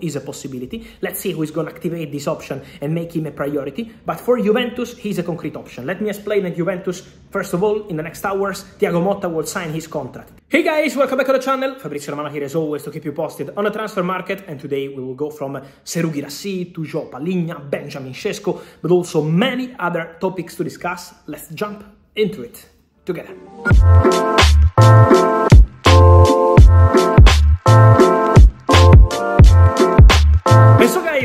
is a possibility. Let's see who is going to activate this option and make him a priority. But for Juventus, he's a concrete option. Let me explain at Juventus. First of all, in the next hours, Thiago Motta will sign his contract. Hey guys, welcome back to the channel. Fabrizio Romano here as always to keep you posted on the transfer market. And today we will go from Guirassy to João Palhinha, Benjamin Sesko, but also many other topics to discuss. Let's jump into it together.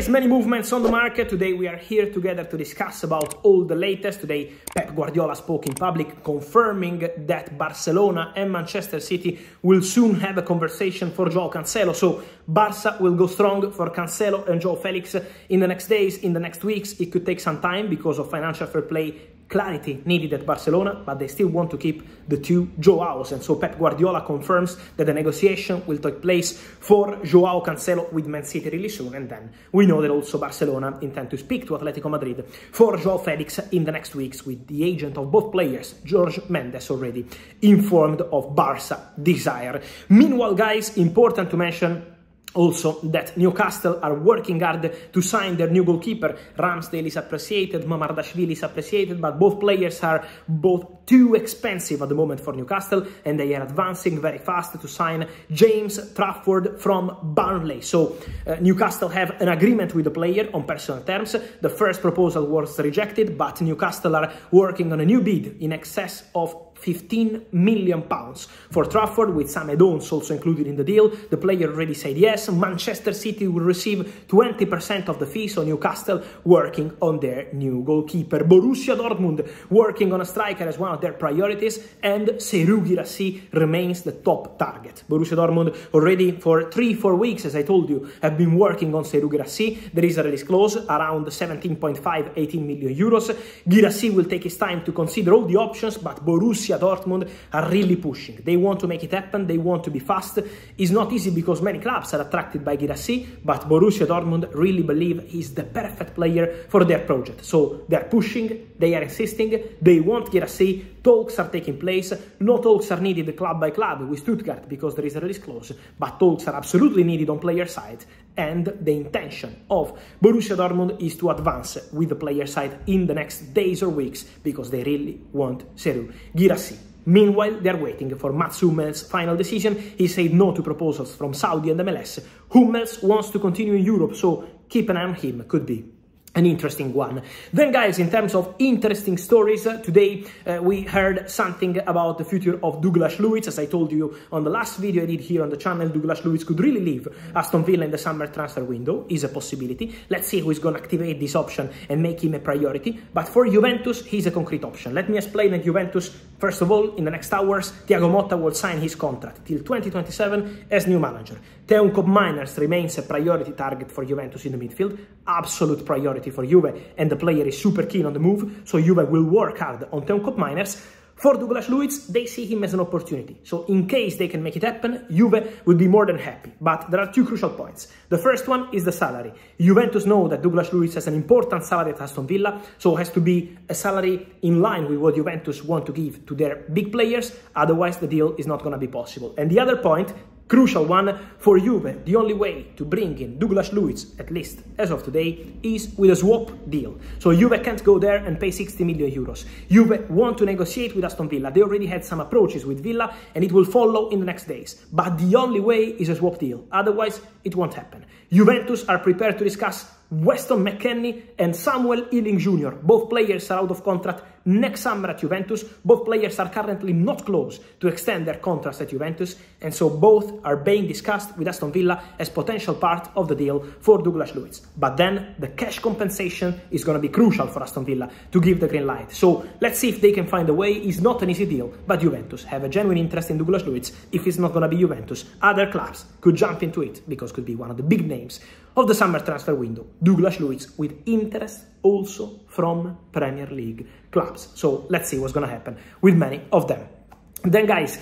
Many movements on the market. Today we are here together to discuss about all the latest. Today Pep Guardiola spoke in public confirming that Barcelona and Manchester City will soon have a conversation for João Cancelo. So Barca will go strong for Cancelo and João Felix in the next days, in the next weeks. It could take some time because of financial fair play clarity needed at Barcelona, but they still want to keep the two Joaos. And so Pep Guardiola confirms that the negotiation will take place for João Cancelo with Man City really soon. And then we know that also Barcelona intend to speak to Atletico Madrid for João Felix in the next weeks, with the agent of both players, Jorge Mendes, already informed of Barca desire. Meanwhile, guys, important to mention also that Newcastle are working hard to sign their new goalkeeper. Ramsdale is appreciated, Mamardashvili is appreciated, but both players are both too expensive at the moment for Newcastle, and they are advancing very fast to sign James Trafford from Burnley. So Newcastle have an agreement with the player on personal terms. The first proposal was rejected, but Newcastle are working on a new bid in excess of £15 million for Trafford, with some add-ons also included in the deal. The player already said yes. Manchester City will receive 20% of the fee, so Newcastle working on their new goalkeeper. Borussia Dortmund working on a striker as one of their priorities, and Guirassy remains the top target. Borussia Dortmund already for 3-4 weeks, as I told you, have been working on Guirassy. There is a release clause around 17.5-18 million euros. Guirassy will take his time to consider all the options, but Borussia Dortmund are really pushing. They want to make it happen. They want to be fast. It's not easy because many clubs are attracted by Guirassy, but Borussia Dortmund really believe he's the perfect player for their project. So they're pushing, they are insisting, they want Guirassy. Talks are taking place. No talks are needed club by club with Stuttgart because there is a release clause, but talks are absolutely needed on player side. And the intention of Borussia Dortmund is to advance with the player side in the next days or weeks because they really want Guirassy. Meanwhile, they're waiting for Mats Hummels' final decision. He said no to proposals from Saudi and MLS. Hummels wants to continue in Europe, so keep an eye on him. Could be an interesting one. Then, guys, in terms of interesting stories, today we heard something about the future of Douglas Luiz. As I told you on the last video I did here on the channel, Douglas Luiz could really leave Aston Villa in the summer transfer window. Is a possibility. Let's see who is going to activate this option and make him a priority. But for Juventus, he's a concrete option. Let me explain at Juventus. First of all, in the next hours, Thiago Motta will sign his contract till 2027 as new manager. Teun Miners remains a priority target for Juventus in the midfield. Absolute priority for Juve, and the player is super keen on the move, so Juve will work hard on Teun Miners. For Douglas Luiz, they see him as an opportunity, so in case they can make it happen, Juve would be more than happy. But there are two crucial points. The first one is the salary. Juventus know that Douglas Luiz has an important salary at Aston Villa, so it has to be a salary in line with what Juventus want to give to their big players, otherwise the deal is not going to be possible. And the other point, crucial one, for Juve, the only way to bring in Douglas Luiz, at least as of today, is with a swap deal. So Juve can't go there and pay 60 million euros. Juve want to negotiate with Aston Villa. They already had some approaches with Villa, and it will follow in the next days. But the only way is a swap deal. Otherwise, it won't happen. Juventus are prepared to discuss Weston McKennie and Samuel Ealing Jr. Both players are out of contract next summer at Juventus. Both players are currently not close to extend their contracts at Juventus, and so both are being discussed with Aston Villa as potential part of the deal for Douglas Luiz. But then the cash compensation is going to be crucial for Aston Villa to give the green light. So let's see if they can find a way. It's not an easy deal, but Juventus have a genuine interest in Douglas Luiz. If it's not going to be Juventus, other clubs could jump into it because could be one of the big names of the summer transfer window. Douglas Luiz with interest also from Premier League clubs. So let's see what's going to happen with many of them. Then guys,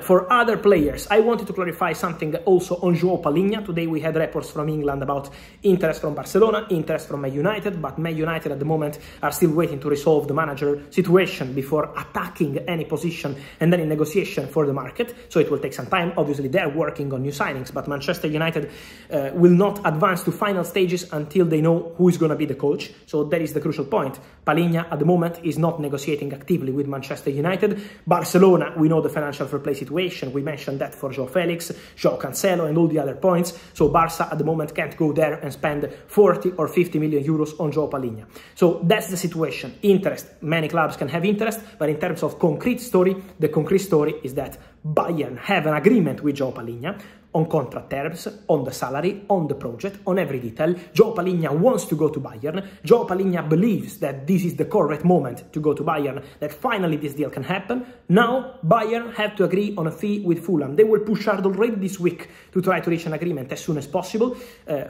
for other players, I wanted to clarify something also on João Palhinha. Today we had reports from England about interest from Barcelona, interest from Man United, but Man United at the moment are still waiting to resolve the manager situation before attacking any position and then in negotiation for the market. So it will take some time. Obviously they're working on new signings, but Manchester United will not advance to final stages until they know who is going to be the coach. So that is the crucial point. Palhinha at the moment is not negotiating actively with Manchester United. Barcelona, we know the financial fair play situation. We mentioned that for João Felix, João Cancelo and all the other points. So Barca at the moment can't go there and spend 40 or 50 million euros on João Palhinha. So that's the situation. Interest, many clubs can have interest, but in terms of concrete story, the concrete story is that Bayern have an agreement with João Palhinha on contract terms, on the salary, on the project, on every detail. João Palhinha wants to go to Bayern. João Palhinha believes that this is the correct moment to go to Bayern, that finally this deal can happen. Now, Bayern have to agree on a fee with Fulham. They will push hard already this week to try to reach an agreement as soon as possible.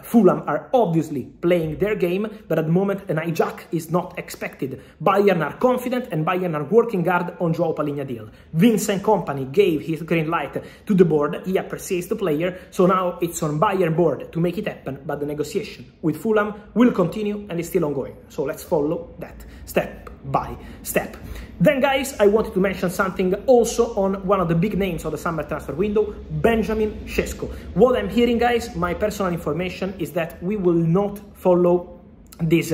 Fulham are obviously playing their game, but at the moment an hijack is not expected. Bayern are confident and Bayern are working hard on João Palhinha deal. Vincent Kompany gave his green light to the board. He appreciates the player. So now it's on Bayern board to make it happen, but the negotiation with Fulham will continue and is still ongoing. So let's follow that step by step. Then guys, I wanted to mention something also on one of the big names of the summer transfer window, Benjamin Sesko. What I'm hearing guys, my personal information is that we will not follow this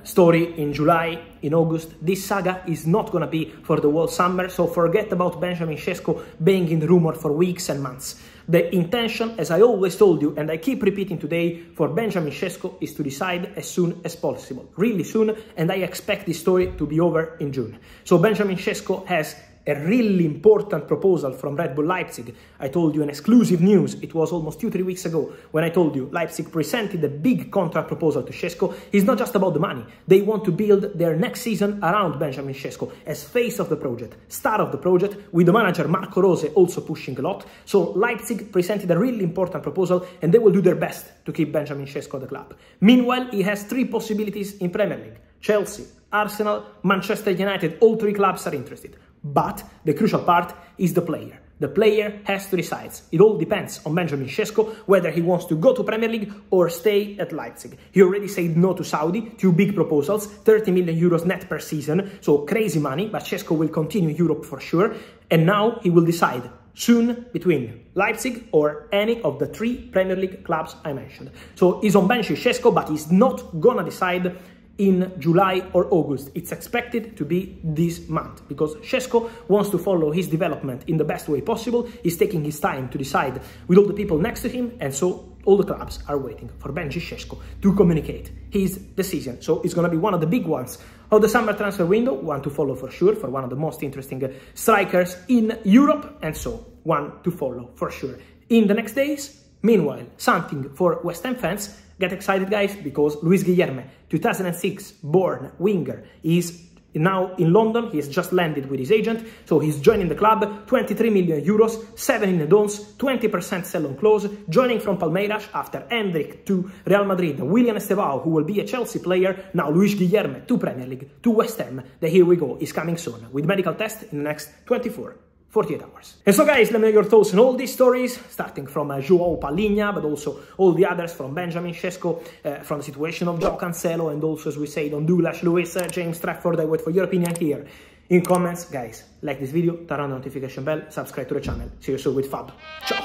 story in July, in August. This saga is not going to be for the whole summer, so forget about Benjamin Sesko being in the rumor for weeks and months. The intention, as I always told you, and I keep repeating today, for Benjamin Sesko is to decide as soon as possible, really soon, and I expect this story to be over in June. So Benjamin Sesko has a really important proposal from Red Bull Leipzig. I told you an exclusive news. It was almost 2-3 weeks ago when I told you Leipzig presented a big contract proposal to Sesko. It's not just about the money. They want to build their next season around Benjamin Sesko as face of the project, star of the project, with the manager Marco Rose also pushing a lot. So Leipzig presented a really important proposal and they will do their best to keep Benjamin Sesko at the club. Meanwhile, he has 3 possibilities in Premier League. Chelsea, Arsenal, Manchester United, all 3 clubs are interested. But the crucial part is the player. The player has to decide. It all depends on Benjamin Sesko whether he wants to go to Premier League or stay at Leipzig. He already said no to Saudi, 2 big proposals, 30 million euros net per season, so crazy money, but Sesko will continue Europe for sure. And now he will decide soon between Leipzig or any of the 3 Premier League clubs I mentioned. So he's on bench with Sesko, but he's not gonna decide in July or August. It's expected to be this month because Sesko wants to follow his development in the best way possible. He's taking his time to decide with all the people next to him, and so all the clubs are waiting for Benji Sesko to communicate his decision. So it's going to be one of the big ones of the summer transfer window, one to follow for sure, for one of the most interesting strikers in Europe, and so one to follow for sure in the next days. Meanwhile, something for West Ham fans. Get excited guys, because Luis Guillerme, 2006 born winger, is now in London. He has just landed with his agent, so he's joining the club. 23 million euros, 7 in advance, 20% sell-on clause, joining from Palmeiras after Hendrik to Real Madrid, William Estevao, who will be a Chelsea player, now Luis Guillerme to Premier League, to West Ham. The Here We Go is coming soon, with medical test in the next 48 hours. And so guys, let me know your thoughts on all these stories, starting from João Palhinha, but also all the others, from Benjamin Sesko, from the situation of João Cancelo, and also, as we said, on Douglas Lewis, James Trafford. I wait for your opinion here in comments. Guys, like this video, turn on the notification bell, subscribe to the channel. See you soon with Fab. Ciao!